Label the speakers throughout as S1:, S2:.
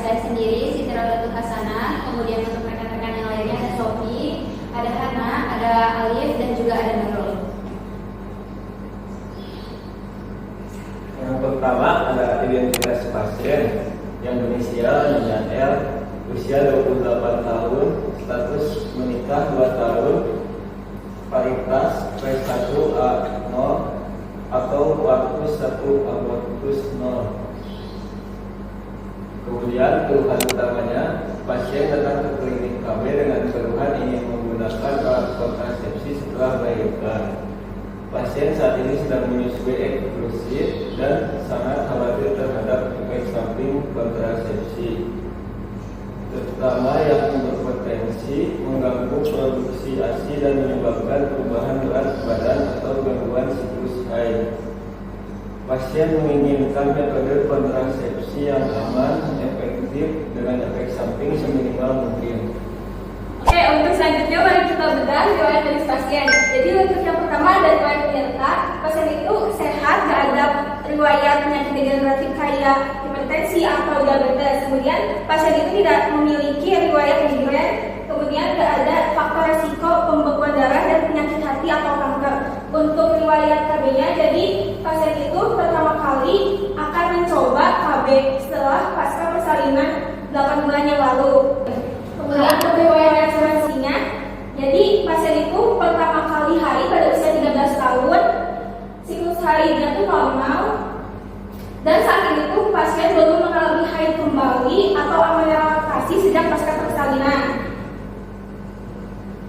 S1: saya sendiri, Siti Rodatul Hasanah. Kemudian untuk rekan-rekan yang lainnya ada Sofi, ada Hana, ada Alif, dan juga ada Nurul.
S2: Yang pertama ada identitas pasien yang berinisial Nyonya L, usia 28 tahun, status menikah 2 tahun, paritas P1 A0 atau Wartus 1 Abortus 0. Kemudian keluhan utamanya, pasien datang ke klinik KB dengan keluhan ingin menggunakan alat kontrasepsi setelah melahirkan. Pasien saat ini sedang menyusui eksklusif dan sangat khawatir terhadap efek samping kontrasepsi, terutama yang berpotensi mengganggu produksi ASI dan menyebabkan perubahan berat badan atau gangguan siklus haid. Pasien menginginkan metode kontrasepsi yang aman, efektif, dengan efek samping seminimal mungkin.
S3: Oke, untuk selanjutnya mari kita bedah riwayat dari pasien. Jadi untuk yang pertama ada riwayat penyerta. Pasien itu sehat, gak ada riwayat penyakit degeneratif kayak hipertensi atau diabetes. Kemudian pasien itu tidak memiliki riwayat migrain. Kemudian gak ada faktor resiko pembekuan darah dan penyakit hati atau kanker. Untuk riwayat KB-nya, jadi pasien itu pertama kali akan mencoba KB setelah pasca persalinan 8 bulan yang lalu. Kemudian untuk riwayat asuransinya, jadi pasien itu pertama kali haid pada usia 13 tahun, siklus haidnya itu normal, dan saat itu pasien belum mengalami haid kembali atau ameliorasi sejak pasca persalinan.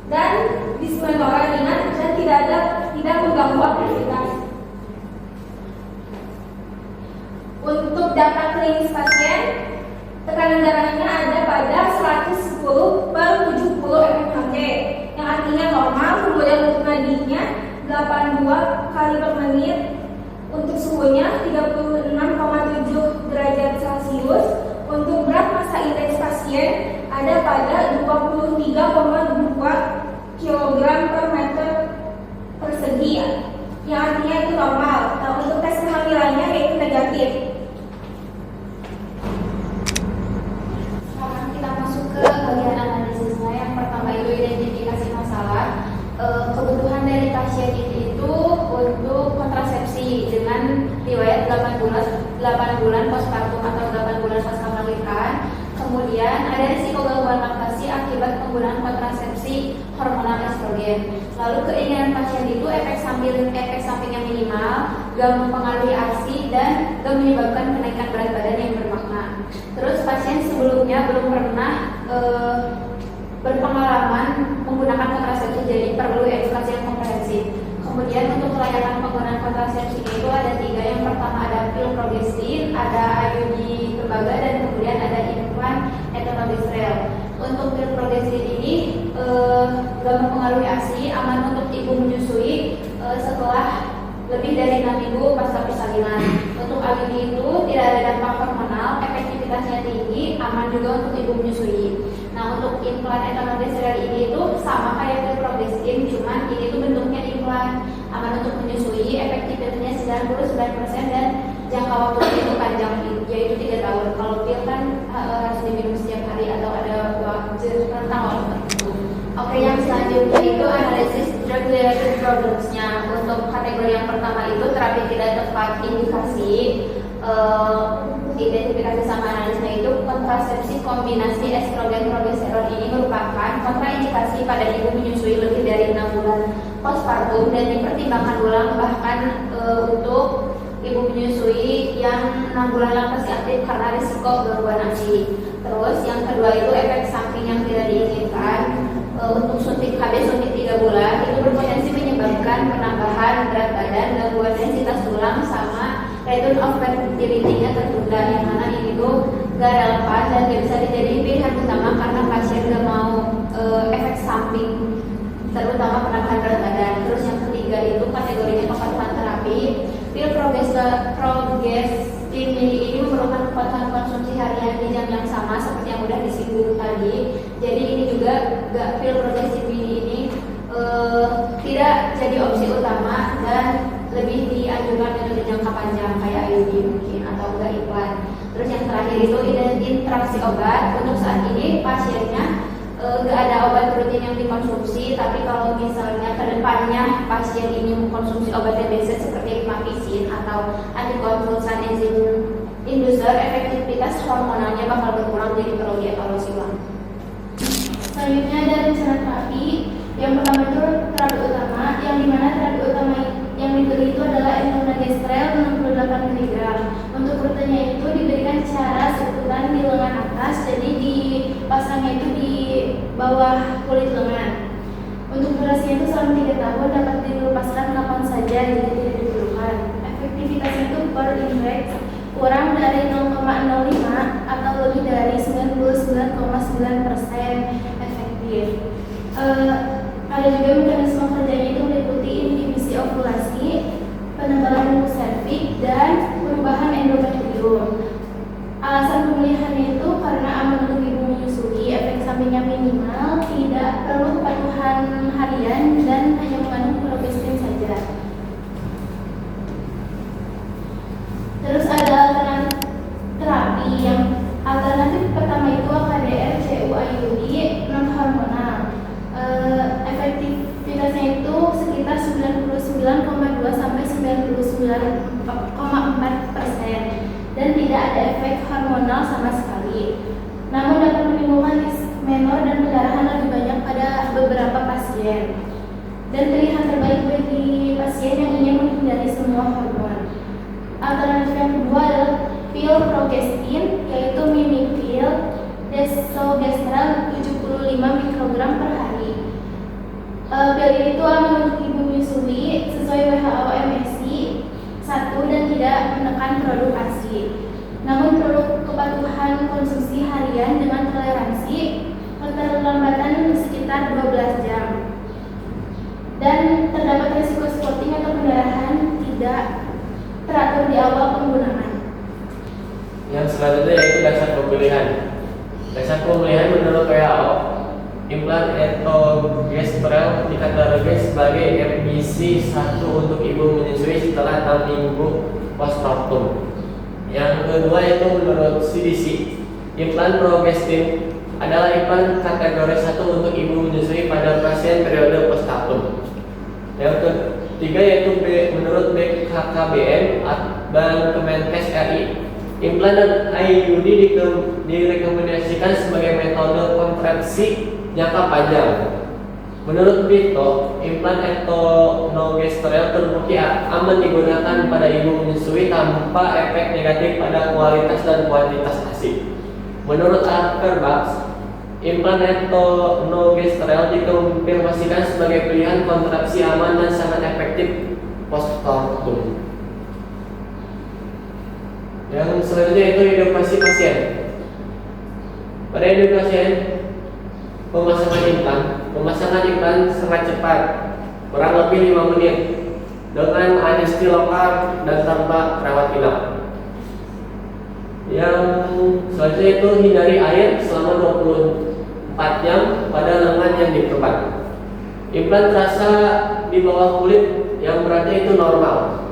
S3: Dan dismenora ringan dan tidak mengganggu aktivitas. Untuk data klinis pasien, tekanan darahnya ada pada 110/70 mmHg, yang artinya normal. Kemudian untuk nadinya 82 kali per menit. Untuk suhunya 36,7 derajat Celcius. Untuk berat massa indeks pasien ada pada 23,2 kg per meter persegi, yang artinya itu normal. Nah, untuk tes kehamilannya yaitu negatif.
S1: Sekarang kita masuk ke bagian analisisnya. Yang pertama itu identifikasi masalah. Kebutuhan dari pasien ini itu untuk kontrasepsi dengan riwayat 8 bulan postpartum atau 8 bulan pasca melahirkan. Kemudian ada risiko gangguan laktasi akibat penggunaan kontrasepsi hormonal estrogen. Lalu keinginan pasien itu efek samping yang minimal, gak mempengaruhi ASI, dan gak menyebabkan kenaikan berat badan yang bermakna. Terus pasien sebelumnya belum pernah berpengalaman menggunakan kontrasepsi, jadi perlu edukasi yang komprehensif. Kemudian untuk kelayakan penggunaan kontrasepsi itu ada 3. Yang pertama ada pil progestin, ada IUD tembaga, dan kemudian ada implan etonogestrel. Untuk pil progestin ini gak mempengaruhi ASI, aman untuk ibu menyusui setelah lebih dari 6 minggu pasca persalinan. Untuk IUD itu tidak ada dampak hormonal, efektivitasnya tinggi, aman juga untuk ibu menyusui. Nah, untuk implan etonogestrel ini itu sama kayak pil progestin, cuman ini tuh bentuknya implan, aman untuk menyusui, efektivitasnya 99%, dan jangka waktunya itu panjang, yaitu 3 tahun. Kalau pil kan harus diminum setiap hari atau ada rentang waktu tertentu. Oke, yang selanjutnya itu analisis drug-related problems-nya. Untuk kategori yang pertama itu terapi tidak tepat indikasi. Identifikasi sama analisnya itu kontrasepsi kombinasi estrogen progesteron ini merupakan kontraindikasi pada ibu menyusui lebih dari 6 bulan postpartum dan dipertimbangkan ulang, bahkan untuk ibu menyusui yang 6 bulan laktasi aktif karena risiko gangguan ASI. Terus yang kedua itu efek samping yang tidak diinginkan. Untuk suntik KB suntik 3 bulan itu berpotensi menyebabkan penambahan berat badan, gangguan densitas tulang, sama return of fertility-nya tertunda, yang mana ini tuh gak relevan dan gak bisa dijadiin pilihan utama karena pasien gak mau efek samping, terutama penambahan berat badan. Terus yang ketiga itu kategorinya kepatuhan terapi. Pil progestin ini memerlukan kepatuhan konsumsi harian di jam yang sama seperti yang udah disinggung tadi. Jadi ini juga pil progestin ini tidak jadi opsi utama dan lebih dianjurkan untuk jangka panjang kayak IUD mungkin atau enggak implan. Terus yang terakhir terakhir itu interaksi obat. Untuk saat ini pasiennya nggak ada obat rutin yang dikonsumsi, tapi kalau misalnya kedepannya pasien ini mengkonsumsi obat TBC seperti rifampicin atau antikonvulsan enzim inducer, efektivitas hormonalnya bakal berkurang, jadi perlu dievaluasi ulang.
S4: Selanjutnya ada rencana terapi. Yang pertama itu terapi utama, yang dimana terapi utama yang diberi itu adalah entonagestrel 68 mg. Untuk rutenya itu diberikan secara sekutan di lengan atas, jadi dipasangnya itu di bawah kulit lengan. Untuk durasinya itu selama 3 tahun, dapat dilepaskan kapan saja jika tidak diperlukan. Efektivitasnya itu per index kurang dari 0,05 atau lebih dari 99,9% efektif. Ada juga mekanisme kerjanya itu meliputi inhibisi ovulasi, penebalan mukus serviks, dan perubahan endometrium. Alasan pemulihannya itu karena aman untuk ibu menyusui, efek sampingnya minimal, tidak perlu kepatuhan harian, dan hanya mengandung progestin saja. Terus ada alternatif terapi. Yang alternatif pertama itu KDR CU-IUD non hormonal. Efektivitasnya itu sekitar 99,2 sampai 99,4% dan tidak ada efek hormonal sama sekali. Namun dapat menimbulkan dismenor dan pendarahan lebih banyak pada beberapa pasien. Dan pilihan terbaik bagi pasien yang ingin menghindari semua hormon. Alternatif yang kedua adalah pil progestin, yaitu mimipil desogestrel 75 mikrogram per hari. Pil ini itu aman untuk ibu menyusui sesuai WHO MSI 1 dan tidak menekan produk ASI. Namun perlu kepatuhan konsumsi harian dengan toleransi keterlambatan sekitar 12 jam. Dan terdapat risiko spotting atau pendarahan tidak teratur di awal penggunaan.
S5: Yang selanjutnya yaitu dasar pemilihan. Dasar pemilihan menurut WHO, implan etogestrel dikategorikan sebagai FBC 1 untuk ibu menyusui setelah 6 minggu postpartum. Yang kedua yaitu menurut CDC, implan progestin adalah implan kategori 1 untuk ibu menyusui pada pasien periode postpartum. Yang ketiga yaitu menurut BKKBN dan Kemenkes RI, implan dan IUD direkomendasikan sebagai metode kontrasepsi jangka panjang. Menurut BITO, implan etonogestrel terbukti aman digunakan pada ibu menyusui tanpa efek negatif pada kualitas dan kuantitas ASI. Menurut Arkerbax, implan etonogestrel dikonfirmasikan sebagai pilihan kontrasepsi aman dan sangat efektif postpartum. Yang selanjutnya itu edukasi pasien. Pada edukasi pemasangan implan sangat cepat, kurang lebih 5 menit, dengan anestesi lokal dan tanpa rawat inap. Yang selanjutnya itu hindari air selama 24 jam pada lengan yang diperban. Implan terasa di bawah kulit yang beratnya itu normal.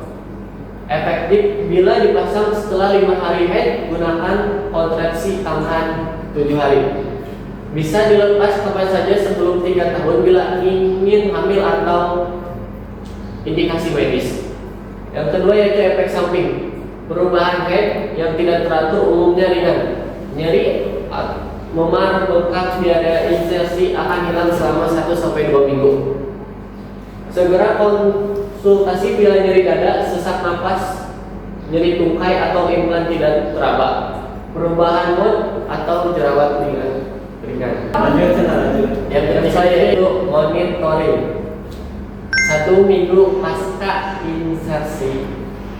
S5: Efektif bila dipasang setelah 5 hari head, gunakan kontrasepsi tambahan 7 hari. Bisa dilepas kapan saja sebelum 3 tahun bila ingin hamil atau indikasi medis. Yang kedua yaitu efek samping. Perubahan head yang tidak teratur umumnya ringan. Nyeri, memar, bengkak, biaya insersi akan hilang selama 1-2 minggu. Segera konsultasi bila nyeri dada, sesak napas, nyeri tungkai atau implan tidak teraba, perubahan mood atau jerawat ringan.
S2: Lanjut.
S5: Yang ketiga yaitu monitoring. 1 minggu pasca insersi,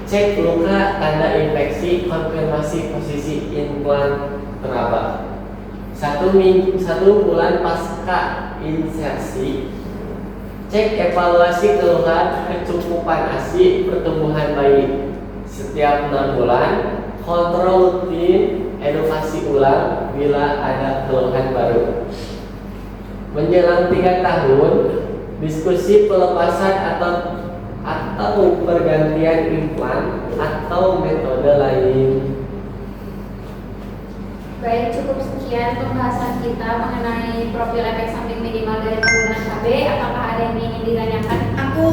S5: cek luka tanda infeksi, konfirmasi posisi implan teraba. 1 bulan pasca insersi, cek evaluasi keluhan kecukupan ASI pertumbuhan bayi. Setiap 6 bulan, kontrol rutin, edukasi ulang bila ada keluhan baru. Menjelang 3 tahun, diskusi pelepasan atau pergantian implan atau metode lain.
S1: Baik, cukup sekian pembahasan kita mengenai profil efek samping minimal dari penggunaan KB. Apakah ada yang ingin ditanyakan?
S3: Aku.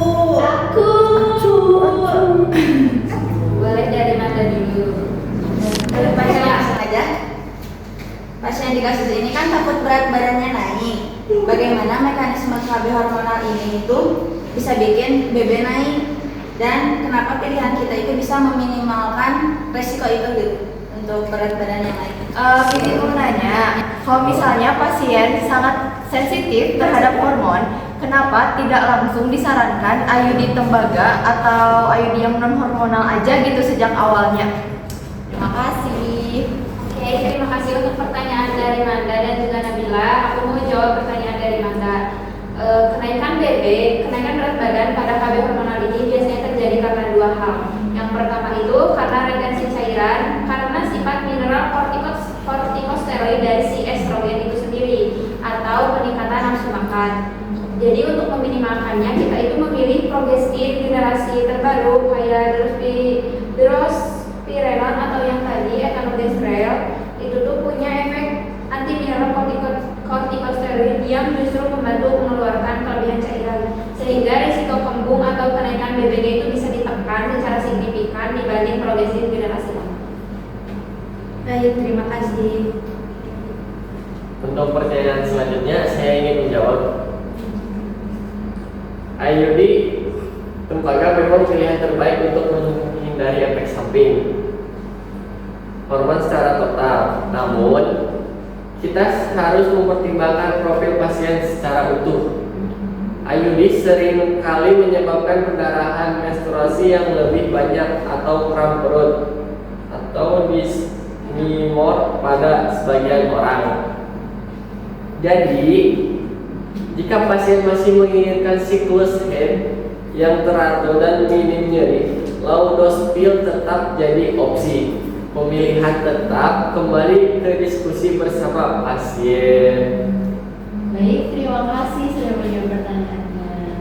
S1: Boleh dari Manda dulu.
S3: Pasien langsung aja. Pasien di kasus ini kan takut berat badannya naik. Bagaimana mekanisme KB hormonal ini itu bisa bikin BB naik? Dan kenapa pilihan kita itu bisa meminimalkan resiko itu gitu untuk berat badan yang naik?
S4: Ini mau nanya, kalau misalnya pasien sangat sensitif terhadap hormon, kenapa tidak langsung disarankan IUD tembaga atau IUD yang non hormonal aja gitu sejak awalnya? Terima kasih.
S1: Oke, terima kasih untuk pertanyaan dari Manda dan juga Nabila. Aku mau jawab pertanyaan dari Manda. Kenaikan BB, kenaikan berat badan pada KB hormonal ini biasanya terjadi karena dua hal. Yang pertama itu karena retensi cairan, karena sifat mineral kortikosteroid dari si estrogen itu sendiri, atau peningkatan nafsu makan. Jadi untuk meminimalkannya kita itu memilih progestin generasi terbaru kayak drospirenol atau yang tadi etanogestrel. Itu tuh punya efek anti mineral kortikosteroid yang justru membantu mengeluarkan kelebihan cairan, sehingga risiko kembung atau kenaikan BBG itu bisa ditekan secara signifikan dibanding progestin generasi lama. Baik, terima kasih.
S5: Untuk pertanyaan selanjutnya saya ingin menjawab. IUD tembaga memang pilihan terbaik untuk menghindari efek samping hormon secara total. Namun kita harus mempertimbangkan profil pasien secara utuh. IUD sering kali menyebabkan pendarahan menstruasi yang lebih banyak atau kram perut atau dismemor pada sebagian orang. Jadi, jika pasien masih menginginkan siklus head yang teratur dan minim nyeri, low dose pill tetap jadi opsi. Pemilihan tetap kembali ke diskusi bersama pasien.
S4: Baik, terima kasih sudah menjawab pertanyaannya.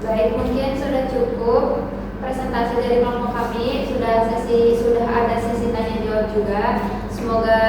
S1: Baik, mungkin sudah cukup presentasi dari kelompok kami. Sudah ada sesi tanya jawab juga. Semoga